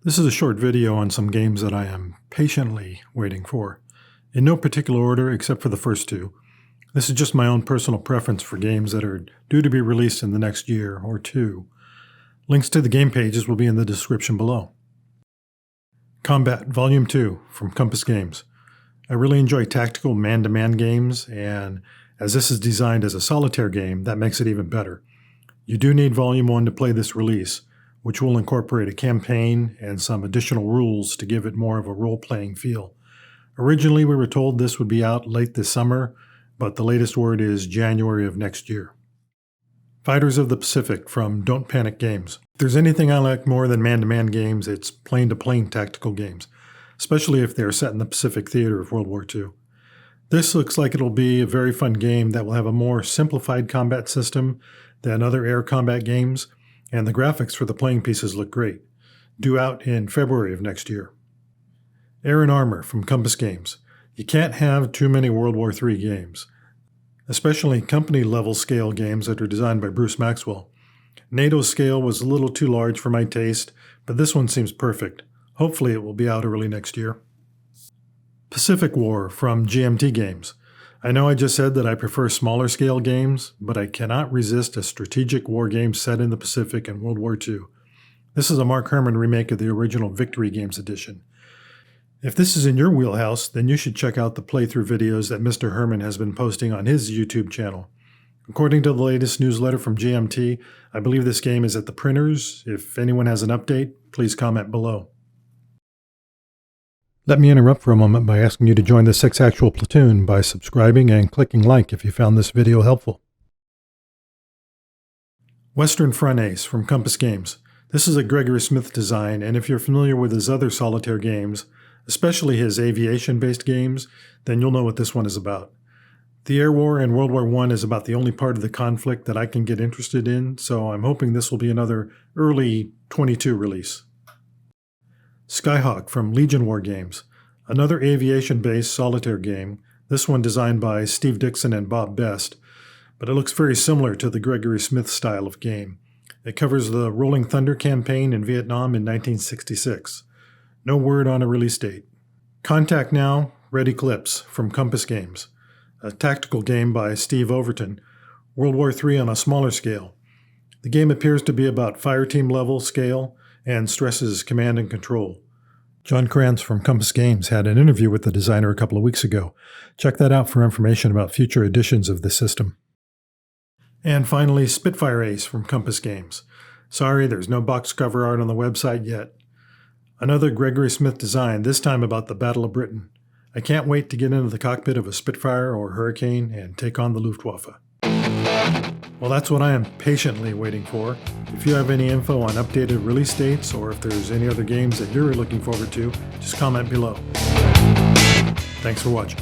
This is a short video on some games that I am patiently waiting for, in no particular order except for the first two. This is just my own personal preference for games that are due to be released in the next year or two. Links to the game pages will be in the description below. Combat Volume 2 from Compass Games. I really enjoy tactical man-to-man games, and as this is designed as a solitaire game, that makes it even better. You do need Volume 1 to play this release, which will incorporate a campaign and some additional rules to give it more of a role-playing feel. Originally, we were told this would be out late this summer, but the latest word is January of next year. Fighters of the Pacific from Don't Panic Games. If there's anything I like more than man-to-man games, it's plane-to-plane tactical games, especially if they're set in the Pacific theater of World War II. This looks like it'll be a very fun game that will have a more simplified combat system than other air combat games, and the graphics for the playing pieces look great. Due out in February of next year. Air and Armour from Compass Games. You can't have too many World War III games, especially company-level scale games that are designed by Bruce Maxwell. NATO's scale was a little too large for my taste, but this one seems perfect. Hopefully it will be out early next year. Pacific War from GMT Games. I know I just said that I prefer smaller scale games, but I cannot resist a strategic war game set in the Pacific in World War II. This is a Mark Herman remake of the original Victory Games edition. If this is in your wheelhouse, then you should check out the playthrough videos that Mr. Herman has been posting on his YouTube channel. According to the latest newsletter from GMT, I believe this game is at the printers. If anyone has an update, please comment below. Let me interrupt for a moment by asking you to join the 6 Actual Platoon by subscribing and clicking like if you found this video helpful. Western Front Ace from Compass Games. This is a Gregory Smith design, and if you're familiar with his other solitaire games, especially his aviation-based games, then you'll know what this one is about. The air war in World War I is about the only part of the conflict that I can get interested in, so I'm hoping this will be another early 22 release. Skyhawk from Legion Wargames, another aviation-based solitaire game, this one designed by Steve Dixon and Bob Best, but it looks very similar to the Gregory Smith style of game. It covers the Rolling Thunder campaign in Vietnam in 1966. No word on a release date. Contact Now, Red Eclipse from Compass Games, a tactical game by Steve Overton, World War III on a smaller scale. The game appears to be about fireteam level scale and stresses command and control. John Krantz from Compass Games had an interview with the designer a couple of weeks ago. Check that out for information about future editions of the system. And finally, Spitfire Ace from Compass Games. Sorry, there's no box cover art on the website yet. Another Gregory Smith design, this time about the Battle of Britain. I can't wait to get into the cockpit of a Spitfire or Hurricane and take on the Luftwaffe. Well, that's what I am patiently waiting for. If you have any info on updated release dates, or if there's any other games that you're looking forward to, just comment below. Thanks for watching.